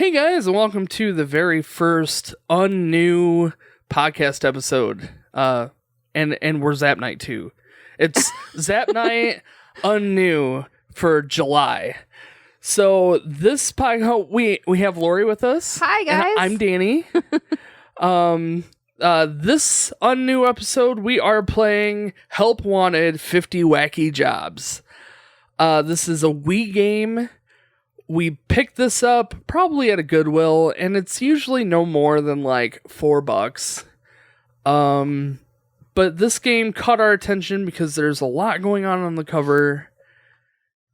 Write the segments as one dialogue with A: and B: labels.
A: Hey guys, and welcome to the very first UnNew podcast episode. And we're Zap Night too. It's Zap Night UnNew for July. So this podcast, we have Lori with us.
B: Hi guys.
A: And I'm Danny. This UnNew episode, we are playing Help Wanted 50 Wacky Jobs. This is a Wii game. We picked this up probably at a Goodwill, and it's usually no more than like $4. But this game caught our attention because there's a lot going on the cover,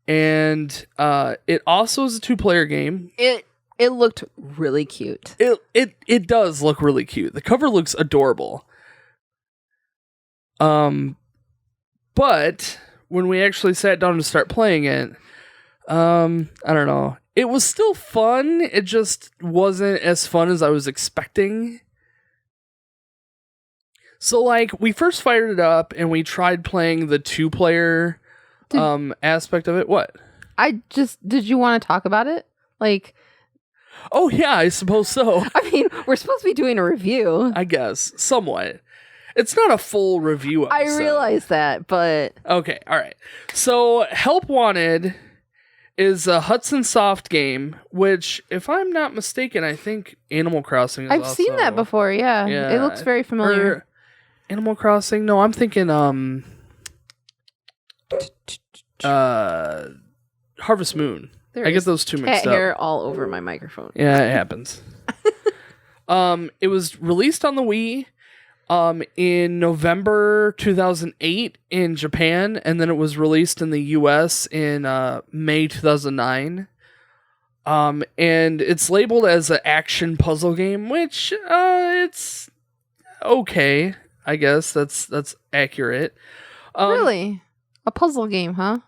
A: and it also is a 2-player game.
B: It looked really cute.
A: It does look really cute. The cover looks adorable. But when we actually sat down to start playing it, I don't know. It was still fun. It just wasn't as fun as I was expecting. So, like, we first fired it up and we tried playing the 2-player aspect of it. What?
B: Did you want to talk about it? Like,
A: oh, yeah, I suppose so.
B: I mean, we're supposed to be doing a review.
A: I guess, somewhat. It's not a full review episode.
B: I realize that, but...
A: Okay, all right. So, Help Wanted is a Hudson Soft game, which, if I'm not mistaken, I think Animal Crossing is
B: I've seen that before, yeah. It looks very familiar.
A: Animal Crossing? No, I'm thinking, Harvest Moon. I get those two mixed up.
B: Hair all over my microphone.
A: Yeah, it happens. It was released on the Wii in November 2008 in Japan, and then it was released in the US in May 2009. And it's labeled as an action puzzle game, which it's okay, I guess. That's accurate.
B: Really? A puzzle game, huh?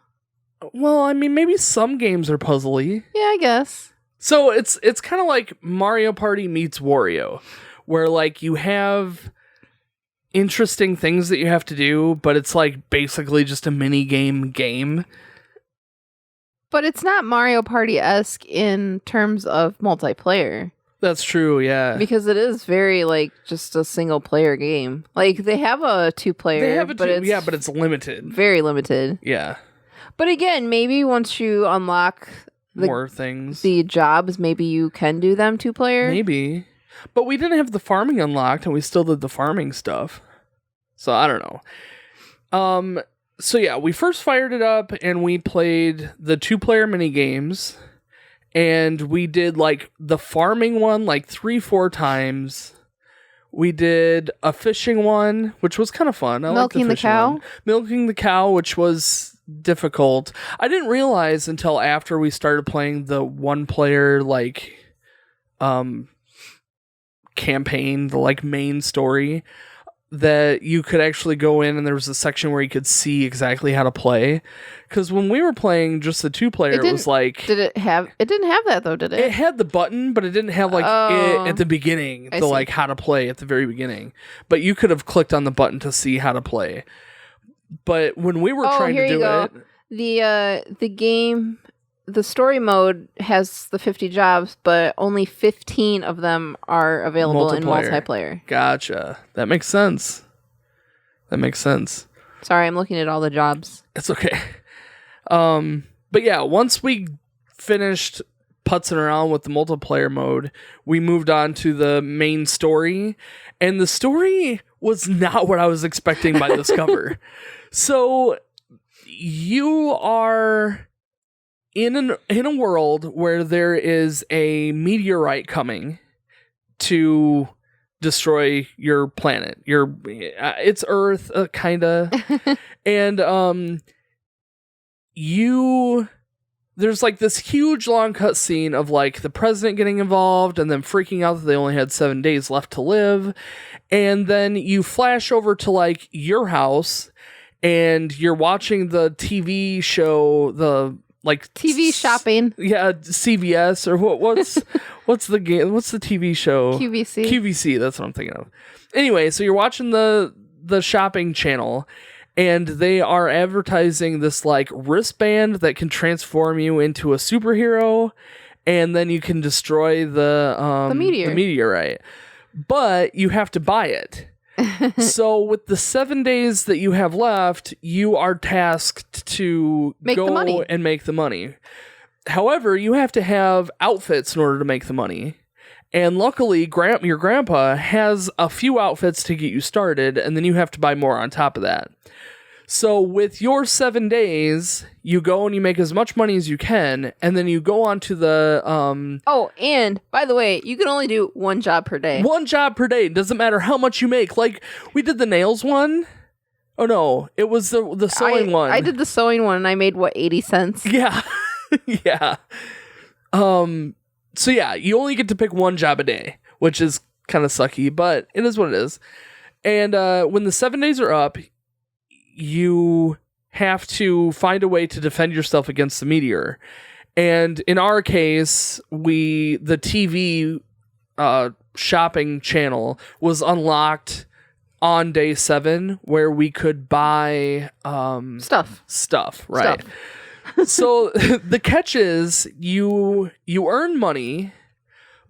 A: Well, I mean, maybe some games are puzzly.
B: Yeah, I guess.
A: So it's kind of like Mario Party meets Wario, where like you have interesting things that you have to do, but it's like basically just a mini game.
B: But it's not Mario Party-esque in terms of multiplayer.
A: That's true, yeah.
B: Because it is very like just a single player game. Like they have a 2-player, but
A: it's limited.
B: Very limited.
A: Yeah.
B: But again, maybe once you unlock
A: more things,
B: the jobs, maybe you can do them 2-player.
A: Maybe. But we didn't have the farming unlocked, and we still did the farming stuff. So I don't know. So yeah, we first fired it up, and we played the 2-player mini games, and we did like the farming one like 3-4 times. We did a fishing one, which was kind of fun. I liked
B: Milking the cow?
A: one. Milking the cow, which was difficult. I didn't realize until after we started playing the 1-player like campaign, the like main story, that you could actually go in and there was a section where you could see exactly how to play. Because when we were playing just the 2-player, it was like...
B: It didn't have that though, did it?
A: It had the button, but it didn't have like it at the beginning, like how to play at the very beginning. But you could have clicked on the button to see how to play. But when we were trying to do it...
B: The game... The story mode has the 50 jobs, but only 15 of them are available in multiplayer.
A: Gotcha. That makes sense.
B: Sorry, I'm looking at all the jobs.
A: It's okay. But yeah, once we finished putzing around with the multiplayer mode, we moved on to the main story, and the story was not what I was expecting by this cover. So you are in a world where there is a meteorite coming to destroy your planet. It's Earth, kinda, and there's like this huge long cut scene of like the president getting involved and then freaking out that they only had 7 days left to live, and then you flash over to like your house and you're watching the TV show, the like
B: TV shopping.
A: Yeah, CBS or what's the game? What's the TV show? QVC, that's what I'm thinking of. Anyway, so you're watching the shopping channel, and they are advertising this like wristband that can transform you into a superhero, and then you can destroy the meteorite. But you have to buy it. So with the 7 days that you have left, you are tasked to go and make the money. However, you have to have outfits in order to make the money. And luckily, your grandpa has a few outfits to get you started, and then you have to buy more on top of that. So with your 7 days, you go and you make as much money as you can, and then you go on to the...
B: Oh, and by the way, you can only do one job per day.
A: One job per day. Doesn't matter how much you make. Like, we did the nails one. Oh, no. It was the sewing one.
B: I did the sewing one, and I made, 80 cents?
A: Yeah. Yeah. So, yeah, you only get to pick one job a day, which is kind of sucky, but it is what it is. And when the 7 days are up... you have to find a way to defend yourself against the meteor. And in our case, the TV shopping channel was unlocked on day 7, where we could buy stuff, right? So the catch is you earn money,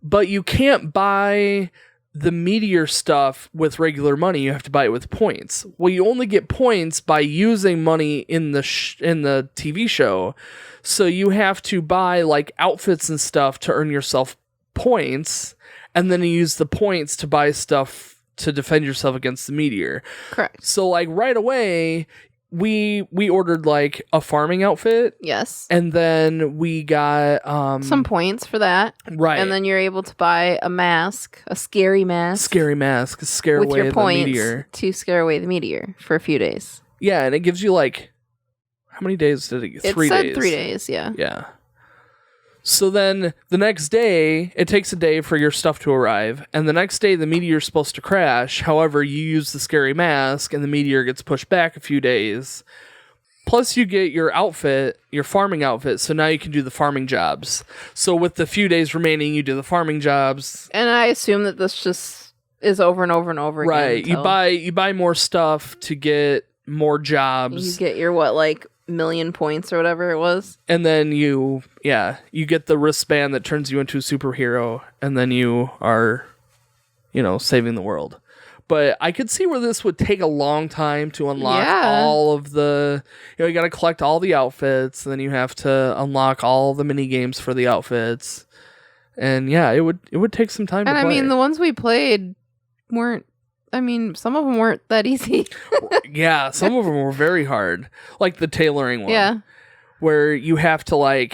A: but you can't buy the meteor stuff with regular money. You have to buy it with points. Well, you only get points by using money in the TV show. So you have to buy like outfits and stuff to earn yourself points, and then you use the points to buy stuff to defend yourself against the meteor.
B: Correct.
A: So like right away, we ordered like a farming outfit.
B: Yes.
A: And then we got
B: some points for that.
A: Right.
B: And then you're able to buy a mask, a scary mask.
A: Scare
B: with
A: away
B: your points
A: the meteor.
B: To scare away the meteor for a few days.
A: Yeah, and it gives you like, how many days did it get? 3 days.
B: It said 3 days, yeah.
A: Yeah. So then the next day, it takes a day for your stuff to arrive, and the next day the meteor's supposed to crash. However, you use the scary mask, and the meteor gets pushed back a few days. Plus, you get your outfit, your farming outfit, so now you can do the farming jobs. So with the few days remaining, you do the farming jobs.
B: And I assume that this just is over and over and over again.
A: Right. You buy more stuff to get more jobs.
B: You get your, million points or whatever it was.
A: And then you get the wristband that turns you into a superhero, and then you are, saving the world. But I could see where this would take a long time to unlock all of the, you got to collect all the outfits, and then you have to unlock all the mini games for the outfits. And yeah, it would take some time to play.
B: And I mean, the ones we played some of them weren't that easy.
A: Yeah, some of them were very hard. Like the tailoring one.
B: Yeah.
A: Where you have to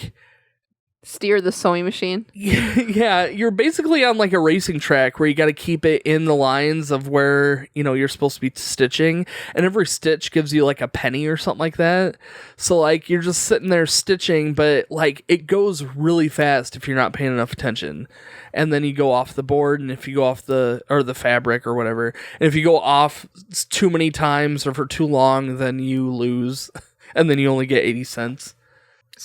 B: steer the sewing machine.
A: Yeah, you're basically on like a racing track where you got to keep it in the lines of where, you're supposed to be stitching. And every stitch gives you like a penny or something like that. So like you're just sitting there stitching, but like it goes really fast if you're not paying enough attention. And then you go off the board, and if you go off the fabric or whatever, and if you go off too many times or for too long, then you lose, and then you only get 80 cents.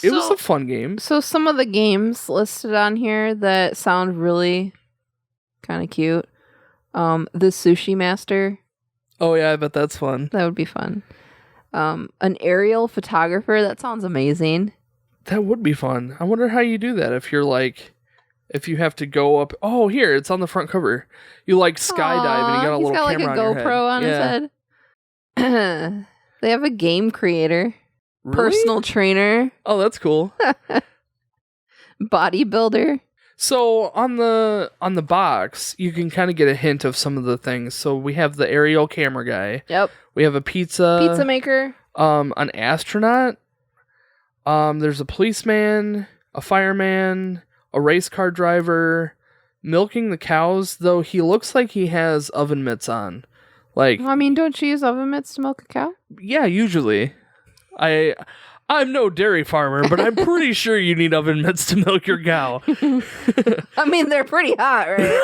A: It was a fun game.
B: So some of the games listed on here that sound really kind of cute. The Sushi Master.
A: Oh yeah, I bet that's fun.
B: That would be fun. An aerial photographer. That sounds amazing.
A: That would be fun. I wonder how you do that if you're if you have to go up. Oh, here, it's on the front cover. You skydive, and you got a little camera on your head.
B: He's got a GoPro on his head. They have a game creator.
A: Really?
B: Personal trainer.
A: Oh, that's cool.
B: Bodybuilder.
A: So on the box, you can kind of get a hint of some of the things. So we have the aerial camera guy.
B: Yep.
A: We have a pizza
B: maker.
A: An astronaut. There's a policeman, a fireman, a race car driver, milking the cows, though he looks like he has oven mitts on.
B: Don't you use oven mitts to milk a cow?
A: Yeah, usually. I'm no dairy farmer, but I'm pretty sure you need oven mitts to milk your cow.
B: They're pretty hot, right?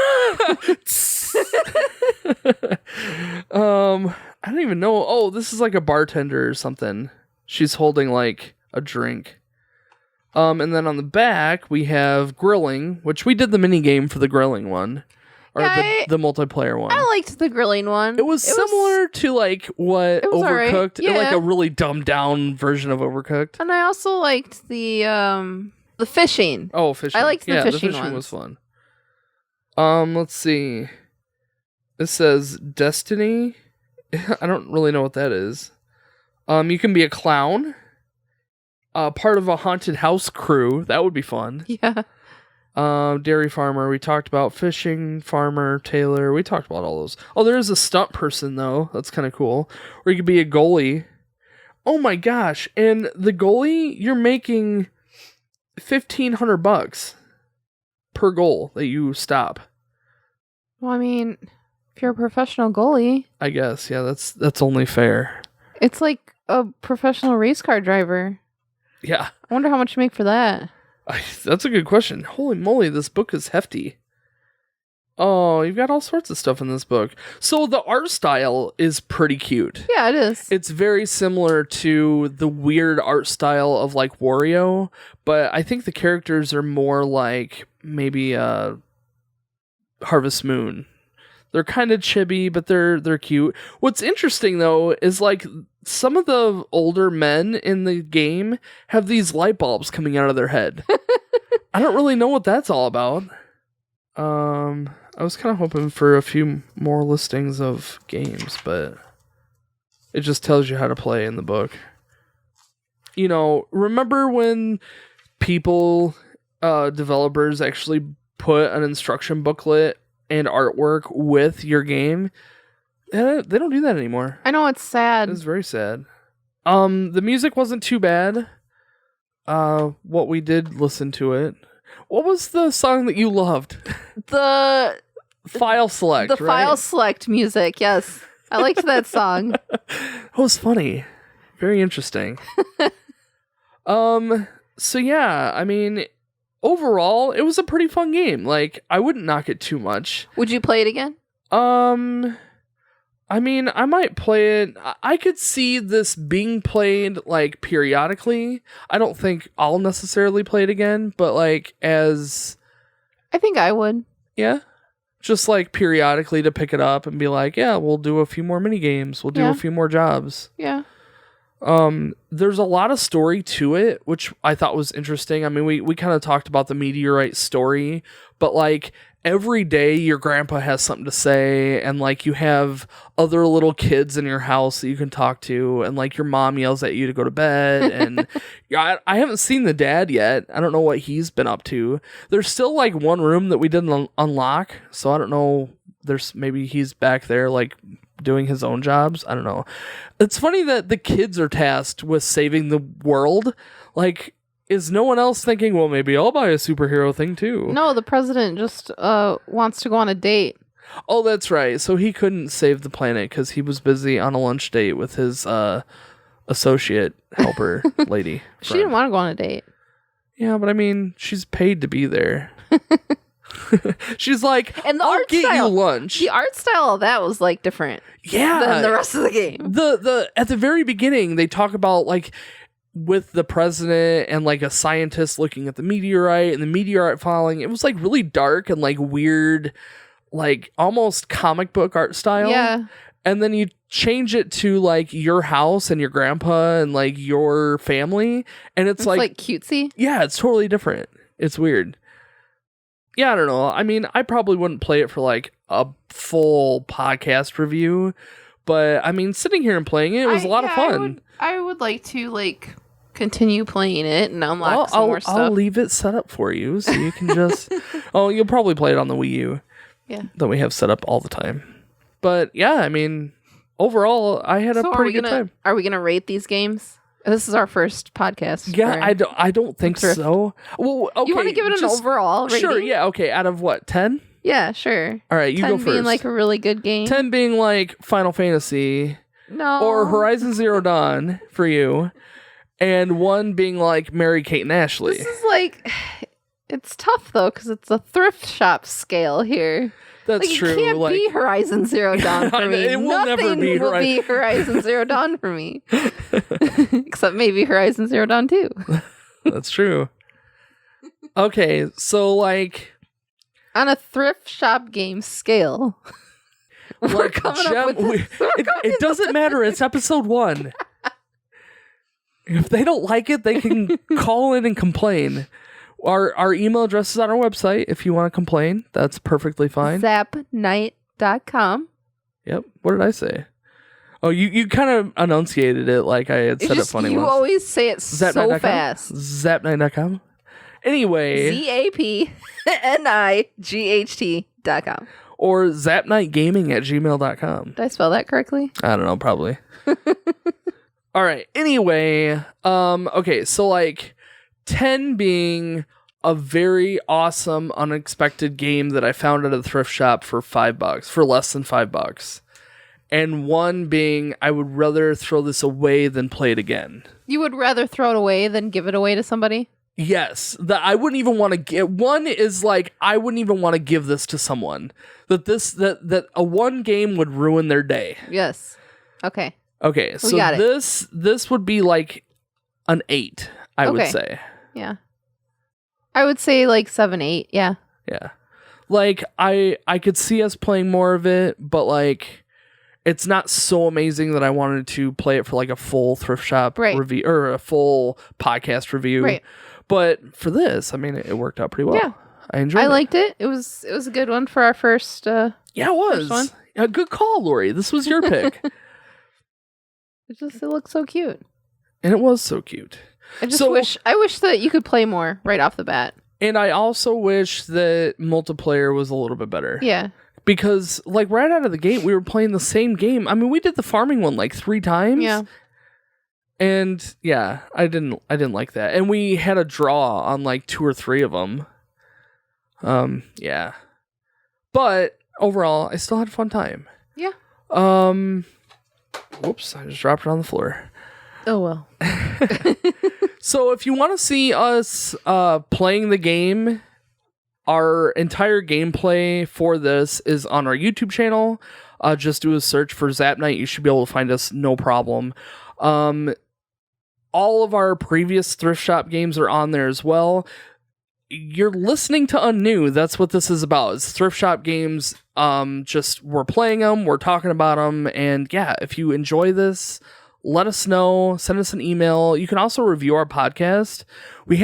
A: I don't even know. Oh, this is like a bartender or something. She's holding a drink. And then on the back, we have grilling, which we did the mini game for the grilling one. Or the multiplayer one.
B: I liked the grilling one.
A: It was similar to what Overcooked.
B: Right. Yeah.
A: Like a really dumbed down version of Overcooked.
B: And I also liked the The fishing.
A: Oh, fishing.
B: I liked the fishing
A: the fishing
B: ones.
A: was fun. Let's see. This says Destiny. I don't really know what that is. You can be a clown. Part of a haunted house crew. That would be fun.
B: Yeah.
A: Dairy farmer. We talked about fishing farmer, tailor. We talked about all those. Oh, there is a stunt person though. That's kind of cool. Or you could be a goalie. Oh my gosh! And the goalie, you're making $1,500 per goal that you stop.
B: Well, I mean, if you're a professional goalie,
A: I guess, yeah, that's only fair.
B: it's like a professional race car driver.
A: Yeah.
B: I wonder how much you make for that.
A: That's a good question. Holy moly, this book is hefty. Oh, you've got all sorts of stuff in this book. So the art style is pretty cute.
B: Yeah, it is.
A: It's very similar to the weird art style of like Wario, but I think the characters are more like maybe Harvest Moon. They're kind of chibi, but they're cute. What's interesting though is like some of the older men in the game have these light bulbs coming out of their head. I don't really know what that's all about. I was kind of hoping for a few more listings of games, but it just tells you how to play in the book. You know, remember when people, developers actually put an instruction booklet and artwork with your game? They don't do that anymore.
B: I know, it's sad.
A: It's very sad. The music wasn't too bad. What we did listen to it. What was the song that you loved?
B: The
A: File Select,
B: The File Select music, yes. I liked that song.
A: It was funny. Very interesting. So yeah, I mean, overall, it was a pretty fun game. Like, I wouldn't knock it too much.
B: Would you play it again?
A: I mean, I might play it. I could see this being played, like, periodically. I don't think I'll necessarily play it again, but, like, as...
B: I think I would.
A: Yeah? Just, like, periodically to pick it up and be like, yeah, we'll do a few more mini games. We'll do a few more jobs.
B: Yeah.
A: There's a lot of story to it, which I thought was interesting. I mean, we kind of talked about the meteorite story, but, like... Every day your grandpa has something to say, and like you have other little kids in your house that you can talk to, and like your mom yells at you to go to bed, and I haven't seen the dad yet. I don't know what he's been up to. There's still like one room that we didn't unlock, so I don't know. Maybe he's back there like doing his own jobs. I don't know. It's funny that the kids are tasked with saving the world. Like, is no one else thinking, well, maybe I'll buy a superhero thing too?
B: No, the president just wants to go on a date.
A: Oh, that's right. So he couldn't save the planet because he was busy on a lunch date with his associate helper lady.
B: She didn't want to go on a date.
A: Yeah, but I mean, she's paid to be there. She's like,
B: and
A: I'll get you lunch.
B: The art style of that was like different.
A: Yeah,
B: than the rest of the game.
A: The at the very beginning, they talk about like, with the president and like a scientist looking at the meteorite and the meteorite falling. It was like really dark and like weird, like almost comic book art style.
B: Yeah.
A: And then you change it to like your house and your grandpa and like your family. And it's like
B: cutesy.
A: Yeah, it's totally different. It's weird. Yeah, I don't know. I mean, I probably wouldn't play it for like a full podcast review, but I mean, sitting here and playing it was a lot of fun.
B: I would like to like continue playing it and unlock some more stuff.
A: I'll leave it set up for you so you can just... Oh, you'll probably play it on the Wii U.
B: Yeah.
A: That we have set up all the time. But yeah, I mean, overall, I had a pretty good time.
B: Are we going to rate these games? This is our first podcast.
A: Yeah, I don't think so. Well, okay.
B: You want to give it an overall rating?
A: Sure, yeah, okay. Out of what, 10?
B: Yeah, sure.
A: All right, you go
B: 10
A: first.
B: 10 being like a really good game.
A: 10 being like Final Fantasy.
B: No.
A: Or Horizon Zero Dawn for you. And 1 being like Mary-Kate and Ashley.
B: This is like... It's tough, though, because it's a thrift shop scale here.
A: That's
B: like,
A: true.
B: It can't be Horizon Zero Dawn for me.
A: It will
B: Nothing
A: never be
B: will be Horizon Zero Dawn for me. Except maybe Horizon Zero Dawn 2.
A: That's true. Okay, so like...
B: On a thrift shop game scale... We're coming up with
A: it doesn't matter. It's episode 1. If they don't like it, they can call in and complain. Our email address is on our website. If you want to complain, that's perfectly fine.
B: Zapnight.com.
A: Yep. What did I say? Oh, you kind of enunciated it like I had said it funny
B: You
A: once.
B: always say it so fast.
A: Zapnight.com. Anyway.
B: ZAPNIGHT.com.
A: Or zapnightgaming@gmail.com.
B: Did I spell that correctly?
A: I don't know, probably. All right. Anyway, okay, so like 10 being a very awesome, unexpected game that I found at a thrift shop for $5, for less than $5. And 1 being I would rather throw this away than play it again.
B: You would rather throw it away than give it away to somebody?
A: Yes, that I wouldn't even want to get. 1 is like I wouldn't even want to give this to someone. That a 1 game would ruin their day.
B: Yes. Okay.
A: Okay, so this would be like an 8, I would say.
B: Yeah. I would say like 7, 8. Yeah.
A: Yeah. Like I could see us playing more of it, but like it's not so amazing that I wanted to play it for like a full thrift shop review or a full podcast review.
B: Right.
A: But for this, I mean, it worked out pretty well. Yeah. I enjoyed it.
B: I liked it. It was a good one for our first
A: yeah, it was.
B: One.
A: A good call, Lori. This was your pick.
B: It looked so cute.
A: And it was so cute.
B: I wish that you could play more right off the bat.
A: And I also wish that multiplayer was a little bit better.
B: Yeah.
A: Because like right out of the gate, we were playing the same game. I mean, we did the farming one like 3 times.
B: Yeah.
A: And yeah, I didn't like that. And we had a draw on like 2 or 3 of them. Yeah. But overall, I still had a fun time.
B: Yeah.
A: Whoops, I just dropped it on the floor.
B: Oh well.
A: So if you want to see us playing the game, our entire gameplay for this is on our YouTube channel. Just do a search for Zap Night. You should be able to find us no problem. All of our previous thrift shop games are on there as well. You're listening to UnNew. That's what this is about. It's thrift shop games. Just we're playing them, we're talking about them, and yeah, if you enjoy this, let us know. Send us an email. You can also review our podcast. We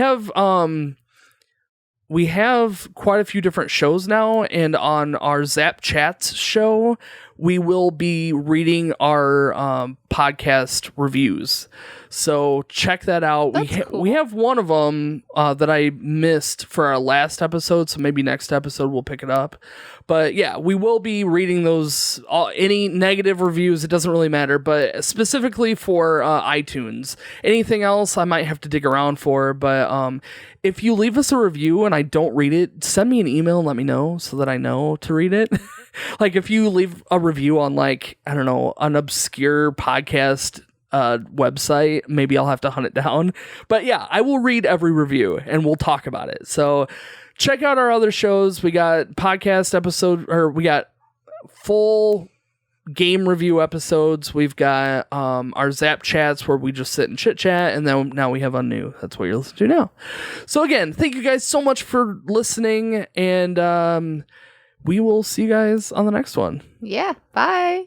A: have quite a few different shows now, and on our Zap Chats show, we will be reading our podcast reviews. So check that out.
B: Cool.
A: We have one of them that I missed for our last episode, so maybe next episode we'll pick it up. But yeah, we will be reading those, any negative reviews, it doesn't really matter, but specifically for iTunes. Anything else I might have to dig around for, but if you leave us a review and I don't read it, send me an email and let me know so that I know to read it. Like if you leave a review on like, I don't know, an obscure podcast website, maybe I'll have to hunt it down. But yeah, I will read every review and we'll talk about it. So check out our other shows. We got podcast episode, or we got full game review episodes. We've got our Zap Chats where we just sit and chit chat, and then now we have UnNew. That's what you're listening to now. So again, thank you guys so much for listening, and we will see you guys on the next one.
B: Yeah, bye.